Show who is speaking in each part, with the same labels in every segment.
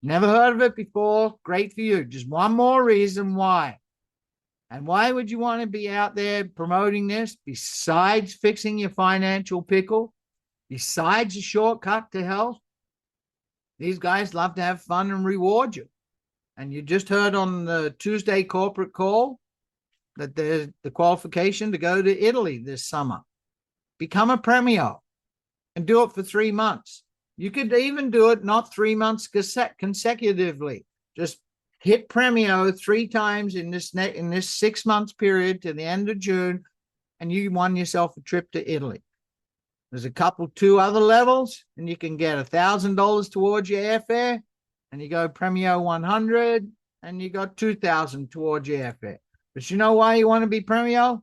Speaker 1: Never heard of it before. Great for you. Just one more reason why. And why would you want to be out there promoting this besides fixing your financial pickle, besides a shortcut to health? These guys love to have fun and reward you. And you just heard on the Tuesday corporate call that there's the qualification to go to Italy this summer. Become a Premio and do it for 3 months. You could even do it not 3 months consecutively. Just hit Premio 3 times in this 6 months period to the end of June, and you won yourself a trip to Italy. There's two other levels, and you can get $1,000 towards your airfare, and you go Premio 100, and you got $2,000 towards your airfare. But you know why you want to be Premio?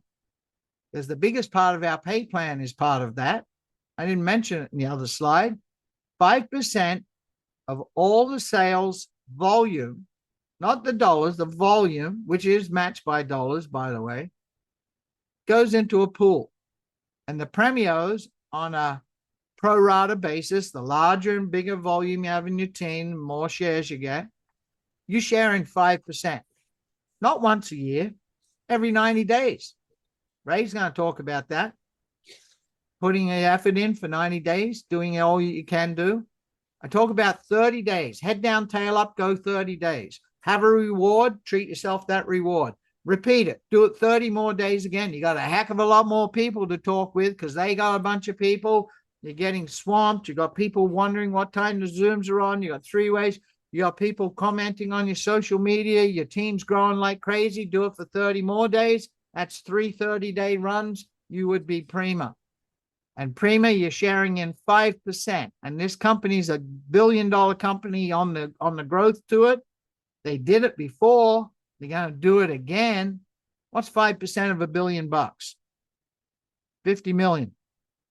Speaker 1: Because the biggest part of our pay plan is part of that. I didn't mention it in the other slide. 5% of all the sales volume, not the dollars, the volume, which is matched by dollars, by the way, goes into a pool. And the Premios, on a pro rata basis, the larger and bigger volume you have in your team, the more shares you get, you share in 5%. Not once a year, every 90 days. Ray's going to talk about that. Putting the effort in for 90 days, doing all you can do. I talk about 30 days. Head down, tail up, go 30 days. Have a reward, treat yourself that reward. Repeat it. Do it 30 more days again. You got a heck of a lot more people to talk with because they got a bunch of people. You're getting swamped. You got people wondering what time the Zooms are on. You got 3 ways. You got people commenting on your social media. Your team's growing like crazy. Do it for 30 more days. That's 3 30-day runs. You would be Prima. And Prima, you're sharing in 5%. And this company's a billion-dollar company on the growth to it. They did it before. They're going to do it again. What's 5% of $1 billion? 50 million.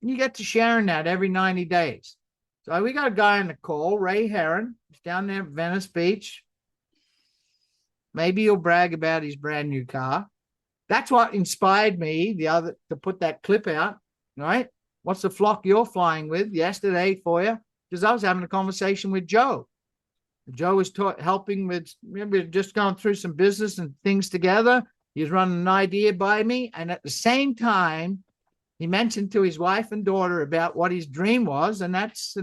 Speaker 1: You get to sharing that every 90 days. So we got a guy on the call, Ray Heron. He's down there at Venice Beach. Maybe he'll brag about his brand new car. That's what inspired me to put that clip out, right? What's the flock you're flying with yesterday for you? Because I was having a conversation with Joe. Joe was helping with, we were just going through some business and things together. He was running an idea by me. And at the same time, he mentioned to his wife and daughter about what his dream was. And that's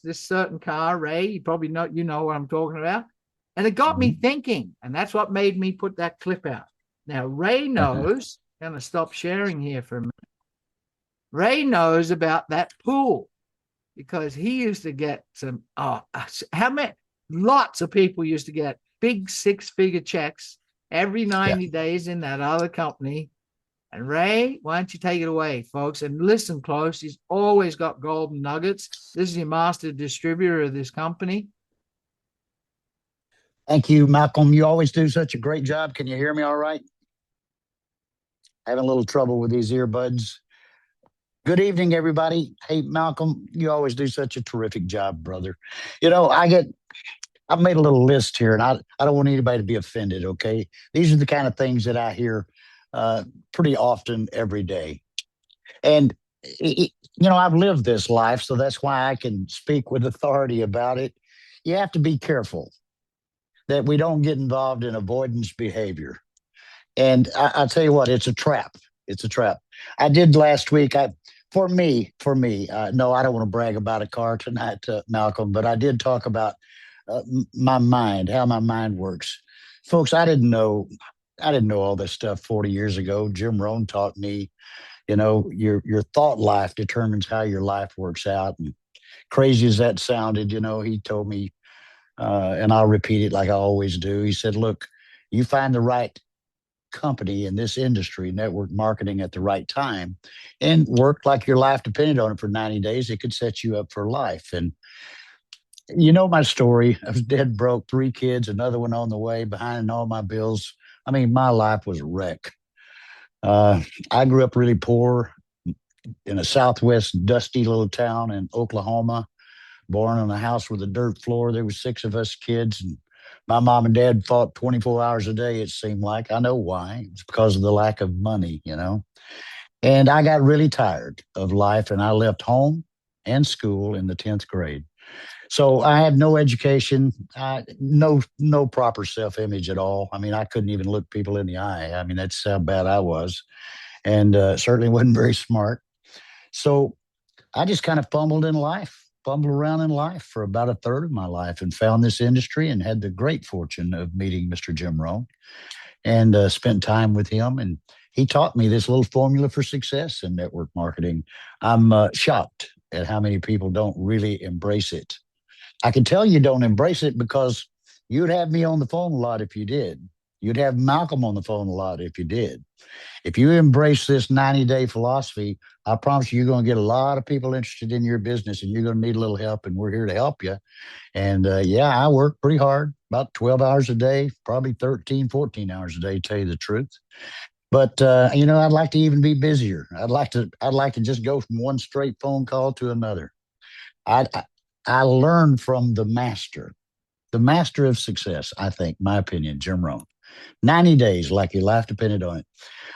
Speaker 1: this certain car, Ray. You probably know what I'm talking about. And it got me thinking. And that's what made me put that clip out. Now, Ray knows, I'm going to stop sharing here for a minute. Ray knows about that pool because he used to get lots of people used to get big 6-figure checks every 90 days in that other company. And Ray, why don't you take it away, folks? And listen close. He's always got golden nuggets. This is your master distributor of this company.
Speaker 2: Thank you, Malcolm. You always do such a great job. Can you hear me all right? Having a little trouble with these earbuds. Good evening, everybody. Hey, Malcolm, you always do such a terrific job, brother. You know, I've made a little list here, and I don't want anybody to be offended, okay? These are the kind of things that I hear pretty often every day. And, I've lived this life, so that's why I can speak with authority about it. You have to be careful that we don't get involved in avoidance behavior. And I'll tell you what, it's a trap. It's a trap. I did last week. For me, no, I don't want to brag about a car tonight, Malcolm, but I did talk about my mind, how my mind works. Folks, I didn't know all this stuff 40 years ago. Jim Rohn taught me, your thought life determines how your life works out. And crazy as that sounded, he told me, and I'll repeat it like I always do. He said, look, you find the right company in this industry, network marketing, at the right time and work like your life depended on it for 90 days, it could set you up for life. And you know my story. I was dead broke, 3 kids, another one on the way, behind in all my bills. I mean, my life was a wreck. I grew up really poor in a southwest dusty little town in Oklahoma, born in a house with a dirt floor. There were 6 of us kids, and my mom and dad fought 24 hours a day, it seemed like. I know why. It's because of the lack of money, And I got really tired of life, and I left home and school in the 10th grade. So I had no education, no proper self image at all. I mean, I couldn't even look people in the eye. I mean, that's how bad I was, and certainly wasn't very smart. So I just kind of fumbled around in life for about a third of my life, and found this industry, and had the great fortune of meeting Mr. Jim Rohn, and spent time with him. And he taught me this little formula for success in network marketing. I'm shocked at how many people don't really embrace it. I can tell you don't embrace it because you'd have me on the phone a lot if you did. You'd have Malcolm on the phone a lot if you did. If you embrace this 90-day philosophy, I promise you, you're going to get a lot of people interested in your business, and you're going to need a little help, and we're here to help you. And yeah, I work pretty hard, about 12 hours a day, probably 13, 14 hours a day, to tell you the truth. But I'd like to even be busier. I'd like to just go from one straight phone call to another. I I learned from the master of success, I think, my opinion, Jim Rohn. 90 days, like your life depended on it.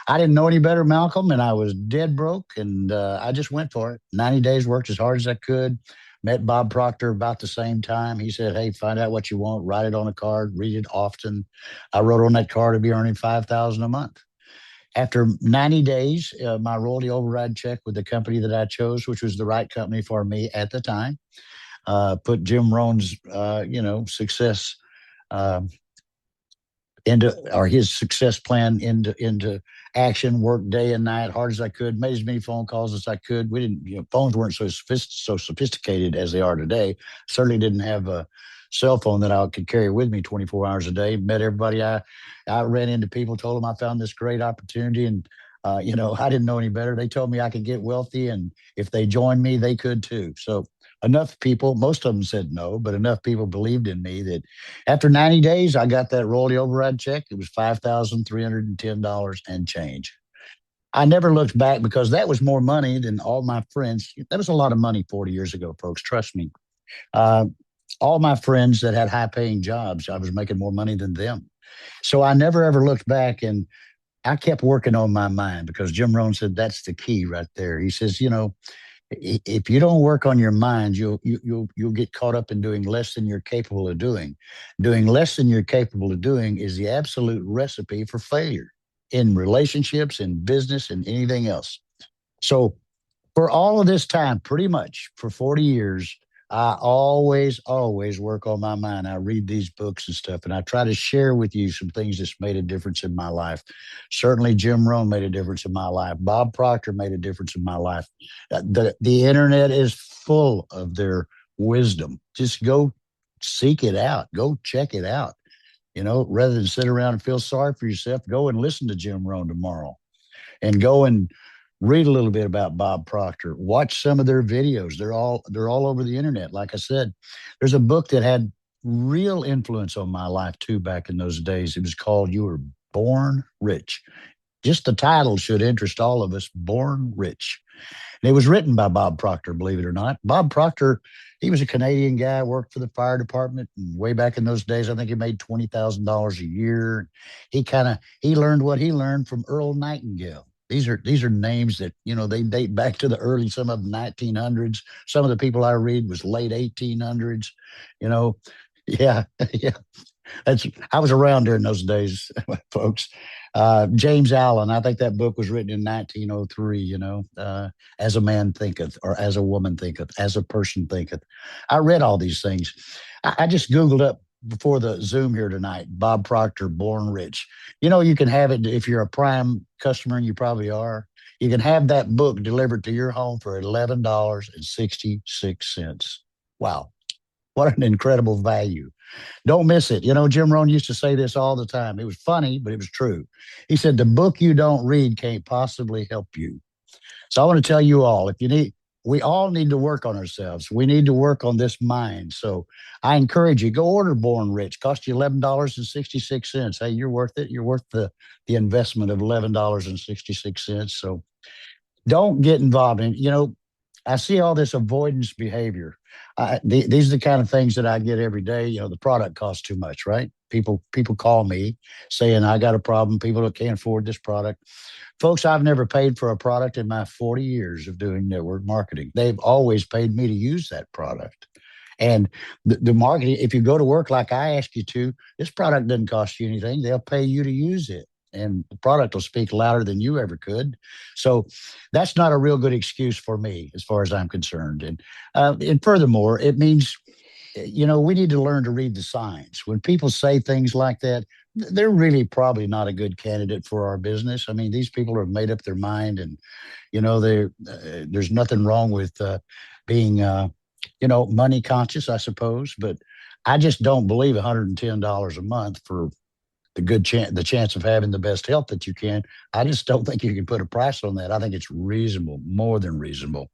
Speaker 2: I didn't know any better, Malcolm, and I was dead broke, and I just went for it. 90 days, worked as hard as I could. Met Bob Proctor about the same time. He said, "Hey, find out what you want, write it on a card, read it often." I wrote on that card to be earning 5,000 a month. After 90 days, my royalty override check with the company that I chose, which was the right company for me at the time, put Jim Rohn's, success uh, into, or his success plan into action. Worked day and night, hard as I could, made as many phone calls as I could. We didn't, phones weren't so sophisticated as they are today. Certainly didn't have a cell phone that I could carry with me 24 hours a day. Met everybody I ran into, people, told them I found this great opportunity, and I didn't know any better. They told me I could get wealthy, and if they joined me, they could too. So enough people, most of them said no, but enough people believed in me that after 90 days, I got that royalty override check. It was $5,310 and change. I never looked back because that was more money than all my friends. That was a lot of money 40 years ago, folks. Trust me. Uh, all my friends that had high paying jobs, I was making more money than them. So I never ever looked back, and I kept working on my mind, because Jim Rohn said that's the key right there. He says, if you don't work on your mind, you'll get caught up in doing less than you're capable of doing. Doing less than you're capable of doing is the absolute recipe for failure in relationships, in business, and anything else. So for all of this time, pretty much for 40 years, I always work on my mind. I read these books and stuff, and I try to share with you some things that's made a difference in my life. Certainly, Jim Rohn made a difference in my life. Bob Proctor made a difference in my life. The internet is full of their wisdom. Just go seek it out. Go check it out. Rather than sit around and feel sorry for yourself, go and listen to Jim Rohn tomorrow, and go and read a little bit about Bob Proctor. Watch some of their videos. They're all over the internet. Like I said, there's a book that had real influence on my life too back in those days. It was called "You Were Born Rich." Just the title should interest all of us. Born Rich. And it was written by Bob Proctor, believe it or not. Bob Proctor, he was a Canadian guy, worked for the fire department. And way back in those days, I think he made $20,000 a year. He learned what he learned from Earl Nightingale. These are names that, they date back to the early, some of them 1900s. Some of the people I read was late 1800s. You know, yeah, yeah. I was around during those days, folks. James Allen, I think that book was written in 1903. As a man thinketh, or as a woman thinketh, as a person thinketh. I read all these things. I just Googled up before the Zoom here tonight, Bob Proctor, Born Rich. You can have it if you're a Prime customer, and you probably are. You can have that book delivered to your home for $11.66. Wow. What an incredible value. Don't miss it. Jim Rohn used to say this all the time. It was funny, but it was true. He said, "The book you don't read can't possibly help you." So I want to tell you all, we all need to work on ourselves. We need to work on this mind. So I encourage you, go order Born Rich. Cost you $11.66. Hey, you're worth it. You're worth the investment of $11.66. So don't get involved in, I see all this avoidance behavior. These are the kind of things that I get every day. The product costs too much, right? People call me saying, "I got a problem. People that can't afford this product." Folks, I've never paid for a product in my 40 years of doing network marketing. They've always paid me to use that product. And the marketing, if you go to work like I ask you to, this product doesn't cost you anything. They'll pay you to use it. And the product will speak louder than you ever could. So that's not a real good excuse for me, as far as I'm concerned. And furthermore, it means, we need to learn to read the signs. When people say things like that, they're really probably not a good candidate for our business. I mean, these people have made up their mind, and there's nothing wrong with being money conscious, I suppose. But I just don't believe $110 a month for the chance of having the best health that you can. I just don't think you can put a price on that. I think it's reasonable, more than reasonable.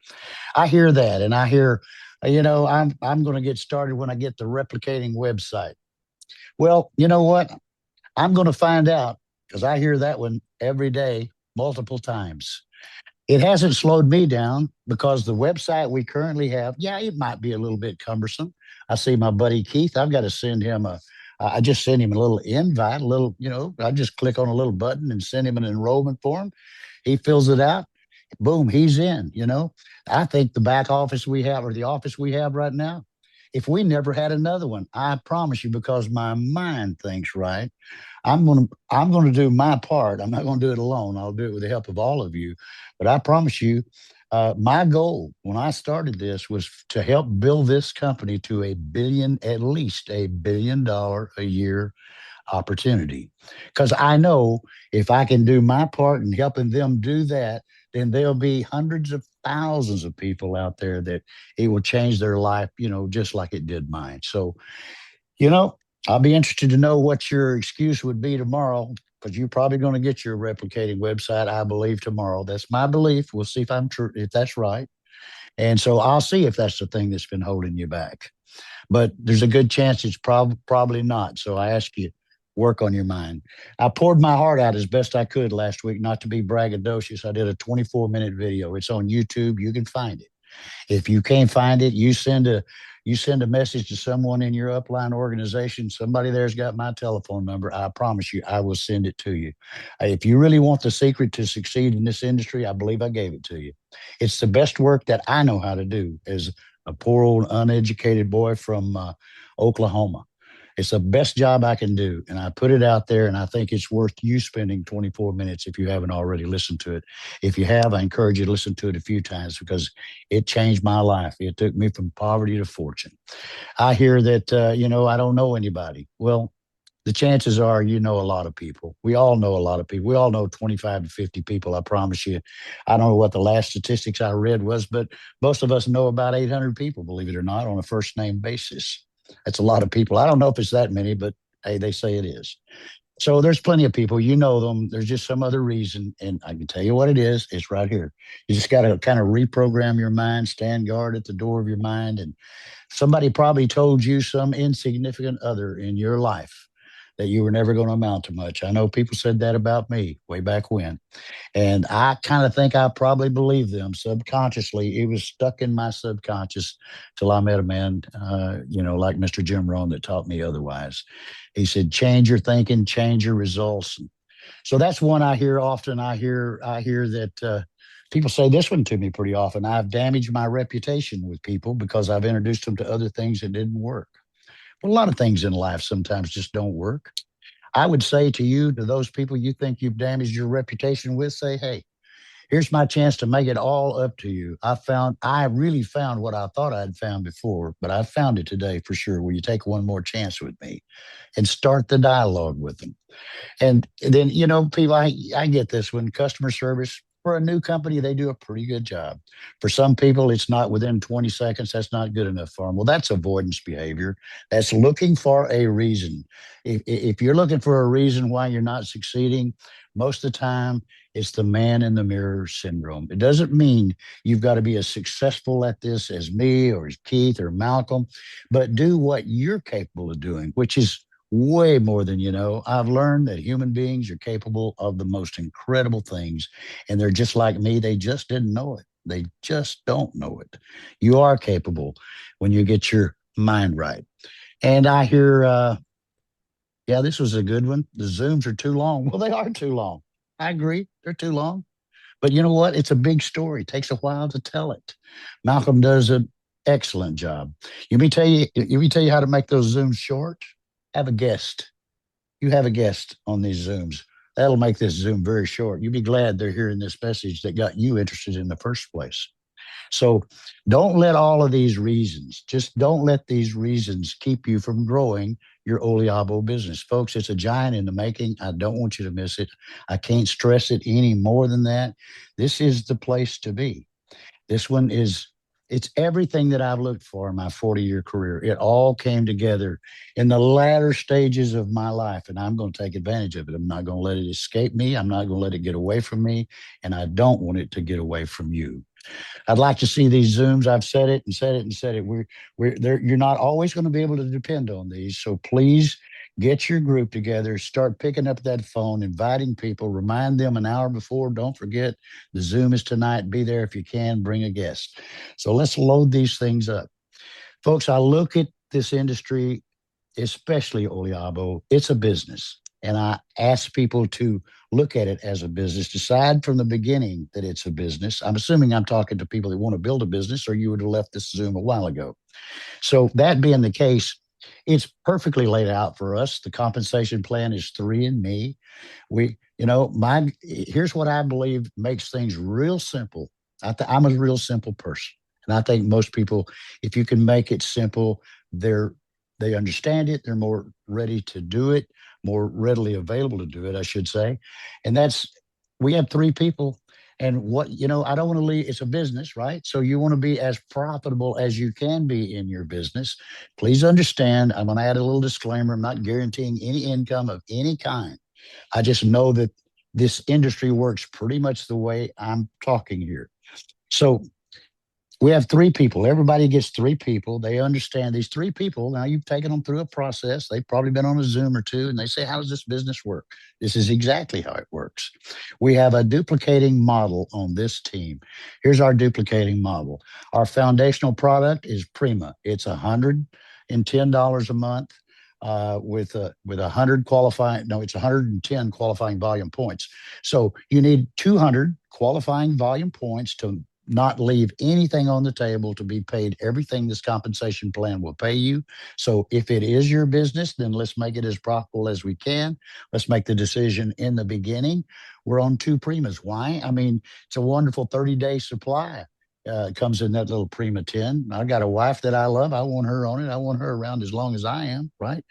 Speaker 2: I hear that, and I hear, I'm going to get started when I get the replicating website. Well, you know what? I'm going to find out, because I hear that one every day, multiple times. It hasn't slowed me down, because the website we currently have, yeah, it might be a little bit cumbersome. I see my buddy Keith. I've got to send him I just sent him a little invite, I just click on a little button and send him an enrollment form. He fills it out. Boom, he's in. I think the back office we have, or the office we have right now, if we never had another one, I promise you, because my mind thinks right, I'm gonna do my part. I'm not gonna do it alone. I'll do it with the help of all of you. But I promise you, my goal when I started this was to help build this company to at least $1 billion a year opportunity. Because I know if I can do my part in helping them do that, then there'll be hundreds of thousands of people out there that it will change their life, just like it did mine. So, you know, I'll be interested to know what your excuse would be tomorrow, because you're probably going to get your replicating website, I believe, tomorrow. That's my belief. We'll see if I'm true, if that's right. And so I'll see if that's the thing that's been holding you back. But there's a good chance it's probably not. So I ask you, work on your mind. I poured my heart out as best I could last week, not to be braggadocious. I did a 24-minute video. It's on YouTube. You can find it. If you can't find it, you send a message to someone in your upline organization. Somebody there's got my telephone number. I promise you, I will send it to you. If you really want the secret to succeed in this industry, I believe I gave it to you. It's the best work that I know how to do as a poor old uneducated boy from Oklahoma. It's the best job I can do. And I put it out there, and I think it's worth you spending 24 minutes if you haven't already listened to it. If you have, I encourage you to listen to it a few times, because it changed my life. It took me from poverty to fortune. I hear that, I don't know anybody. Well, the chances are you know a lot of people. We all know a lot of people. We all know 25 to 50 people, I promise you. I don't know what the last statistics I read was, but most of us know about 800 people, believe it or not, on a first name basis. That's a lot of people. I don't know if it's that many, but hey, they say it is. So there's plenty of people. You know them. There's just some other reason. And I can tell you what it is. It's right here. You just got to kind of reprogram your mind, stand guard at the door of your mind. And somebody probably told you, some insignificant other in your life, that you were never going to amount to much. I know people said that about me way back when. And I kind of think I probably believed them subconsciously. It was stuck in my subconscious till I met a man, like Mr. Jim Rohn, that taught me otherwise. He said, change your thinking, change your results. So that's one I hear often. I hear that people say this one to me pretty often. I've damaged my reputation with people because I've introduced them to other things that didn't work. Well, a lot of things in life sometimes just don't work. I would say to you, to those people you think you've damaged your reputation with, say, hey, here's my chance to make it all up to you. I really found what I thought I'd found before, but I found it today for sure. Will you take one more chance with me and start the dialogue with them? And then, people, I get this one, customer service. For a new company, they do a pretty good job. For some people, it's not within 20 seconds. That's not good enough for them. Well, that's avoidance behavior. That's looking for a reason. If you're looking for a reason why you're not succeeding, most of the time, it's the man in the mirror syndrome. It doesn't mean you've got to be as successful at this as me or as Keith or Malcolm, but do what you're capable of doing, which is way more than you know. I've learned that human beings are capable of the most incredible things, and they're just like me. They just didn't know it. They just don't know it. You are capable when you get your mind right. And I hear, yeah, this was a good one. The Zooms are too long. Well, they are too long. I agree. They're too long. But you know what? It's a big story. It takes a while to tell it. Malcolm does Excellent job. Let me tell you how to make those Zooms short. Have a guest. You have a guest on these Zooms. That'll make this Zoom very short. You'll be glad they're hearing this message that got you interested in the first place. So don't let all of these reasons, just don't let these reasons keep you from growing your Oliabo business. Folks, it's a giant in the making. I don't want you to miss it. I can't stress it any more than that. This is the place to be. This one is, it's everything that I've looked for in my 40-year career. It all came together in the latter stages of my life, and I'm going to take advantage of it. I'm not going to let it escape me. I'm not going to let it get away from me, and I don't want it to get away from you. I'd like to see these Zooms. I've said it and said it and said it. We're there. You're not always going to be able to depend on these. So please get your group together. Start picking up that phone, inviting people. Remind them an hour before. Don't forget the Zoom is tonight. Be there if you can. Bring a guest. So let's load these things up, folks. I look at this industry, especially Oliabo. It's a business. And I ask people to look at it as a business, decide from the beginning that it's a business. I'm assuming I'm talking to people that want to build a business, or you would have left this Zoom a while ago. So, that being the case, it's perfectly laid out for us. The compensation plan is 3 and me. Here's what I believe makes things real simple. I'm a real simple person. And I think most people, if you can make it simple, they're they understand it. They're more ready to do it, more readily available to do it, I should say. And that's, we have 3 people. And I don't want to leave, it's a business, right? So you want to be as profitable as you can be in your business. Please understand, I'm going to add a little disclaimer. I'm not guaranteeing any income of any kind. I just know that this industry works pretty much the way I'm talking here. So we have 3 people. Everybody gets 3 people. They understand these 3 people. Now you've taken them through a process. They've probably been on a Zoom or two, and they say, how does this business work? This is exactly how it works. We have a duplicating model on this team. Here's our duplicating model. Our foundational product is Prima. It's $110 a month. With 100 qualifying, no, it's 110 qualifying volume points. So you need 200 qualifying volume points to not leave anything on the table, to be paid everything this compensation plan will pay you. So if it is your business, then let's make it as profitable as we can. Let's make the decision in the beginning. We're on 2 Primas. Why? I mean, it's a wonderful 30-day supply. It comes in that little Prima tin. I got a wife that I love. I want her on it. I want her around as long as I am, right?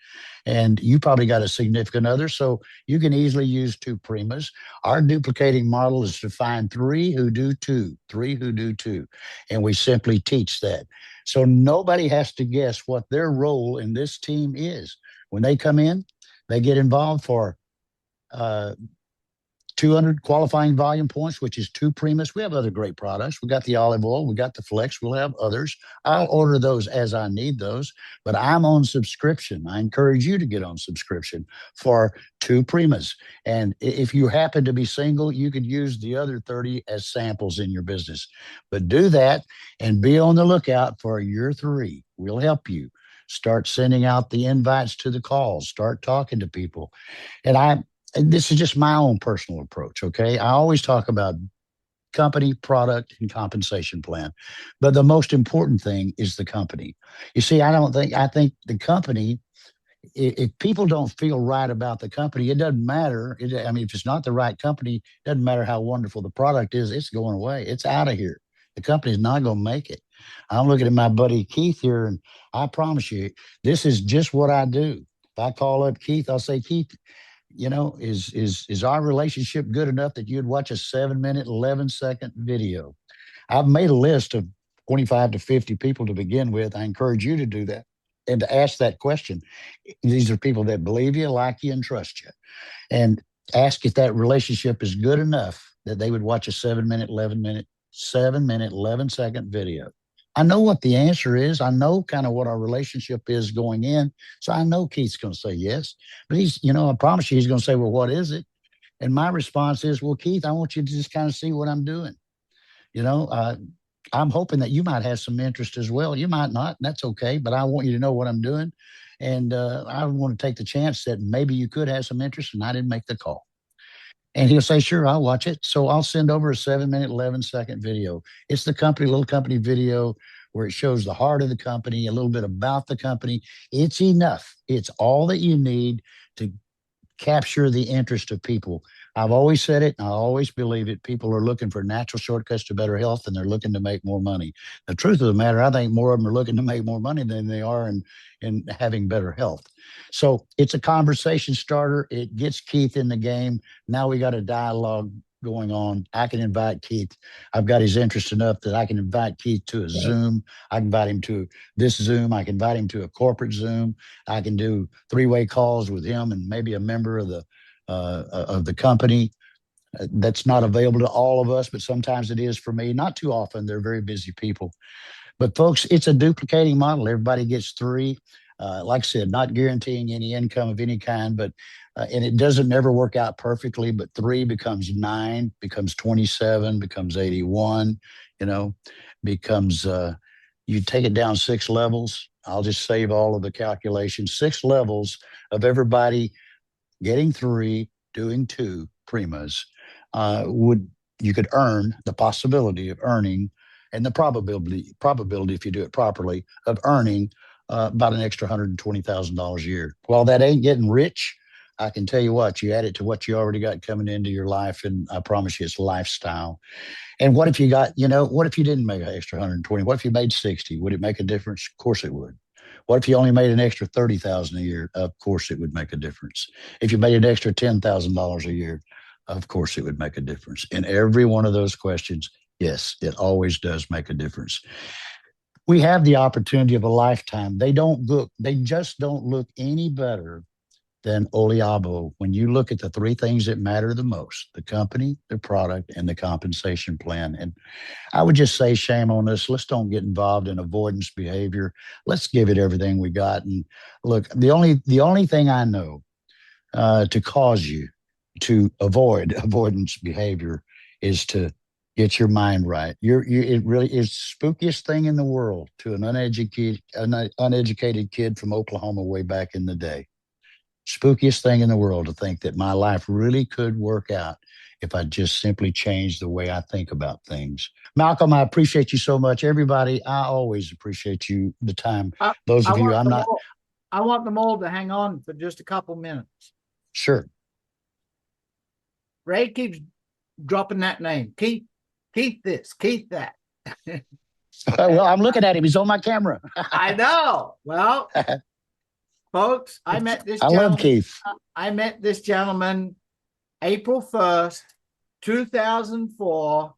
Speaker 2: And you probably got a significant other, so you can easily use 2 Primas. Our duplicating model is to find 3 who do 2, and we simply teach that. So nobody has to guess what their role in this team is. When they come in, they get involved for 200 qualifying volume points, which is 2 Primus. We have other great products. We got the olive oil. We got the Flex. We'll have others. I'll order those as I need those, but I'm on subscription. I encourage you to get on subscription for 2 Primas. And if you happen to be single, you could use the other 30 as samples in your business. But do that and be on the lookout for your 3. We'll help you. Start sending out the invites to the calls. Start talking to people. And this is just my own personal approach, okay? I always talk about company, product, and compensation plan. But the most important thing is the company. You see, I think the company, if people don't feel right about the company, it doesn't matter. I mean, if it's not the right company, it doesn't matter how wonderful the product is, it's going away. It's out of here. The company's not going to make it. I'm looking at my buddy Keith here, and I promise you, this is just what I do. If I call up Keith, I'll say, Keith, is our relationship good enough that you'd watch a 7-minute, 11-second video? I've made a list of 25 to 50 people to begin with. I encourage you to do that and to ask that question. These are people that believe you, like you, and trust you. And ask if that relationship is good enough that they would watch a 7-minute, 11-second video. I know what the answer is. I know kind of what our relationship is going in. So I know Keith's going to say yes. But I promise you, he's going to say, well, what is it? And my response is, well, Keith, I want you to just kind of see what I'm doing. I'm hoping that you might have some interest as well. You might not, and that's okay. But I want you to know what I'm doing. And I want to take the chance that maybe you could have some interest, and I didn't make the call. And he'll say, sure, I'll watch it. So I'll send over a 7-minute, 11-second video. It's the little company video where it shows the heart of the company, a little bit about the company. It's enough. It's all that you need to capture the interest of people. I've always said it, and I always believe it. People are looking for natural shortcuts to better health, and they're looking to make more money. The truth of the matter, I think more of them are looking to make more money than they are in having better health. So it's a conversation starter. It gets Keith in the game. Now we got a dialogue going on. I can invite Keith. I've got his interest enough that I can invite Keith to a Zoom. I can invite him to this Zoom. I can invite him to a corporate Zoom. I can do three-way calls with him and maybe a member of the company. That's not available to all of us, but sometimes it is for me. Not too often. They're very busy people. But folks, it's a duplicating model. Everybody gets three. Like I said, not guaranteeing any income of any kind, but and it doesn't never work out perfectly. But three becomes nine, becomes 27, becomes 81. You know, becomes you take it down six levels. I'll just save all of the calculations. Six levels of everybody getting three, doing two primas would you could earn the possibility of earning and the probability if you do it properly of earning about an extra $120,000 a year. While that ain't getting rich, I can tell you what, you add it to what you already got coming into your life, and I promise you it's lifestyle. And what if you got, what if you didn't make an extra 120? What if you made 60? Would it make a difference? Of course it would. What if you only made an extra 30,000 a year? Of course it would make a difference. If you made an extra $10,000 a year, of course it would make a difference. In every one of those questions, yes, it always does make a difference. We have the opportunity of a lifetime. They just don't look any better than Oliabo when you look at the three things that matter the most: the company, the product, and the compensation plan. And I would just say, shame on us. Let's don't get involved in avoidance behavior. Let's give it everything we got. And look, the only thing I know to cause you to avoid avoidance behavior is to get your mind right. It really is the spookiest thing in the world to an uneducated kid from Oklahoma way back in the day. Spookiest thing in the world to think that my life really could work out if I just simply changed the way I think about things. Malcolm, I appreciate you so much. Everybody, I always appreciate you, the time.
Speaker 1: I,
Speaker 2: Those
Speaker 1: I
Speaker 2: of you,
Speaker 1: want
Speaker 2: I'm
Speaker 1: them
Speaker 2: not
Speaker 1: all, I want them all to hang on for just a couple minutes.
Speaker 2: sure.
Speaker 1: Ray keeps dropping that name. Keith this, Keith that.
Speaker 2: Well, I'm looking at him. He's on my camera.
Speaker 1: I know. Well, folks, I met this
Speaker 2: I love
Speaker 1: gentleman.
Speaker 2: Keith.
Speaker 1: I met this gentleman April 1st, 2004,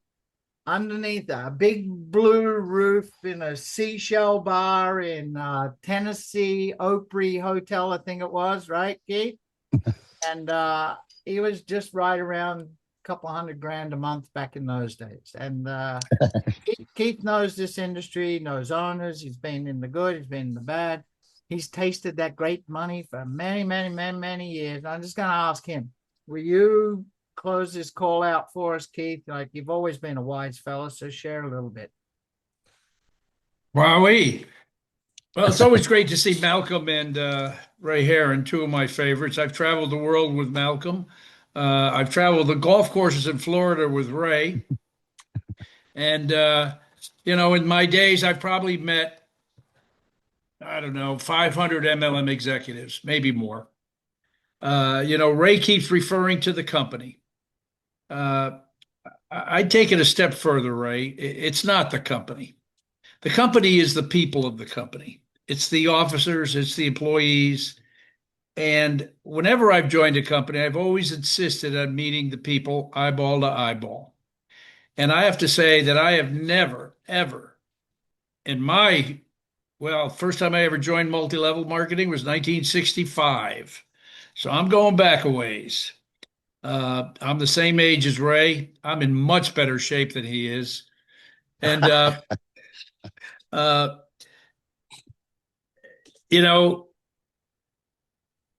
Speaker 1: underneath a big blue roof in a seashell bar in Tennessee, Opry Hotel, I think it was, right, Keith? And he was just right around a couple $100,000 a month back in those days. And Keith knows this industry, knows owners. He's been in the good, he's been in the bad. He's tasted that great money for many, many, many, many years. And I'm just going to ask him, will you close this call out for us, Keith? Like, you've always been a wise fella, so share a little bit.
Speaker 3: Wowee. Well, it's always great to see Malcolm and Ray Heron, two of my favorites. I've traveled the world with Malcolm. I've traveled the golf courses in Florida with Ray. And, in my days, I've probably met, I don't know, 500 MLM executives, maybe more. Ray keeps referring to the company. I'd take it a step further, Ray. It's not the company. The company is the people of the company. It's the officers, it's the employees. And whenever I've joined a company, I've always insisted on meeting the people eyeball to eyeball. And I have to say that I have never, ever, first time I ever joined multi-level marketing was 1965. So I'm going back a ways. I'm the same age as Ray. I'm in much better shape than he is. And,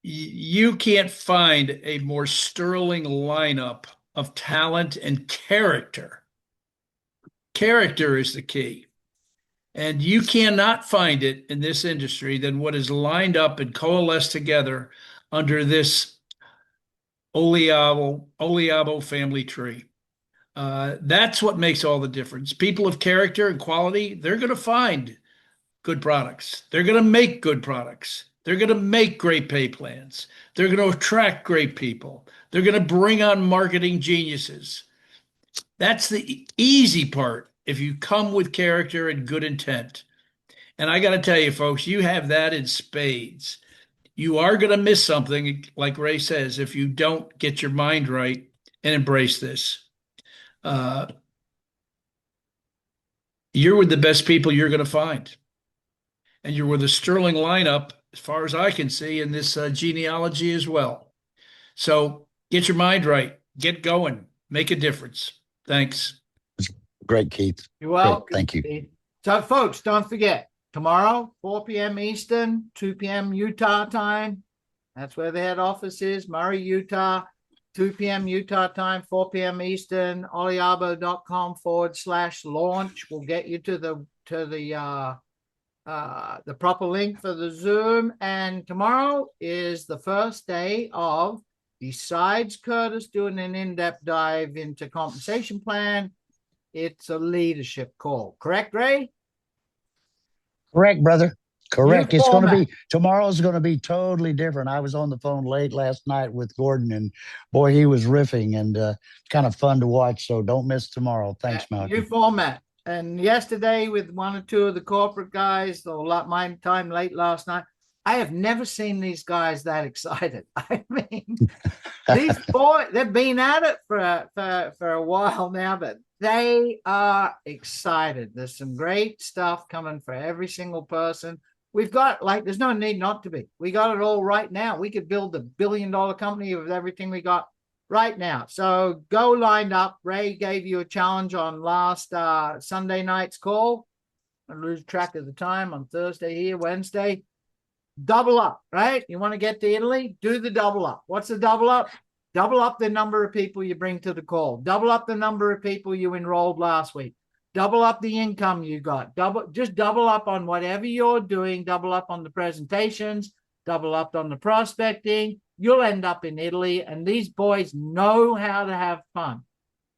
Speaker 3: you can't find a more sterling lineup of talent and character. Character is the key. And you cannot find it in this industry than what is lined up and coalesced together under this Oliabo family tree. That's what makes all the difference. People of character and quality, they're going to find good products. They're going to make good products. They're going to make great pay plans. They're going to attract great people. They're going to bring on marketing geniuses. That's the easy part if you come with character and good intent. And I got to tell you, folks, you have that in spades. You are going to miss something, like Ray says, if you don't get your mind right and embrace this. Uh, you're with the best people you're going to find. And you're with a sterling lineup, as far as I can see, in this genealogy as well. So get your mind right, get going, make a difference. Thanks.
Speaker 2: Great, Keith.
Speaker 1: You're welcome.
Speaker 2: Great. Thank you.
Speaker 1: Keith. So, folks, don't forget, tomorrow, 4 p.m. Eastern, 2 p.m. Utah time. That's where the head office is, Murray, Utah. 2 p.m. Utah time, 4 p.m. Eastern, oliabo.com/launch will get you to the proper link for the Zoom. And tomorrow is the first day of, besides Curtis doing an in-depth dive into compensation plan, it's a leadership call. Correct, Ray?
Speaker 2: Correct, brother. Correct.
Speaker 1: New
Speaker 2: It's going to
Speaker 1: format.
Speaker 2: be, tomorrow's going to be totally different. I was on the phone late last night with Gordon, and boy, he was riffing, and kind of fun to watch. So don't miss tomorrow. Thanks,
Speaker 1: New
Speaker 2: Malcolm.
Speaker 1: format. And yesterday with one or two of the corporate guys, a lot my time late last night, I have never seen these guys that excited. I mean, these boys, they've been at it for a while now, but they are excited. There's some great stuff coming for every single person. We've got, like, there's no need not to be. We got it all right now. We could build a billion-dollar company with everything we got right now. So go lined up. Ray gave you a challenge on last Sunday night's call. I lose track of the time on Thursday here, Wednesday. Double up, right? You want to get to Italy? Do the double up. What's the double up? Double up the number of people you bring to the call. Double up the number of people you enrolled last week. Double up the income you got. Just double up on whatever you're doing. Double up on the presentations. Double up on the prospecting. You'll end up in Italy, and these boys know how to have fun.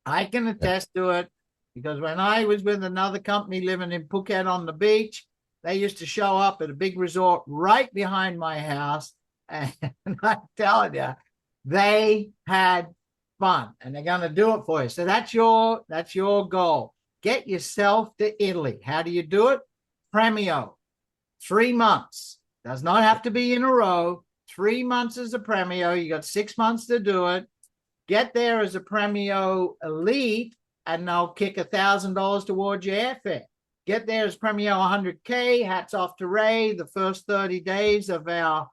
Speaker 1: I can attest to it, because when I was with another company living in Phuket on the beach, they used to show up at a big resort right behind my house, and I'm telling you, they had fun, and they're going to do it for you. So that's your goal. Get yourself to Italy. How do you do it? Premio. 3 months. Does not have to be in a row. 3 months as a Premio. You got 6 months to do it. Get there as a Premio Elite, and they'll kick $1,000 towards your airfare. Get there as Premio 100K. Hats off to Ray. The first 30 days of the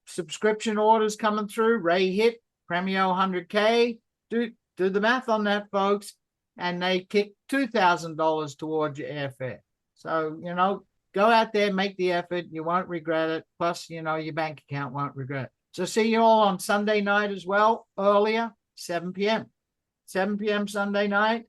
Speaker 1: subscription orders coming through, Ray hit Premio 100K. Do the math on that, folks. And they kick $2,000 towards your airfare. So, go out there, make the effort. You won't regret it. Plus, your bank account won't regret it. So see you all on Sunday night as well, earlier, 7 p.m. 7 p.m. Sunday night.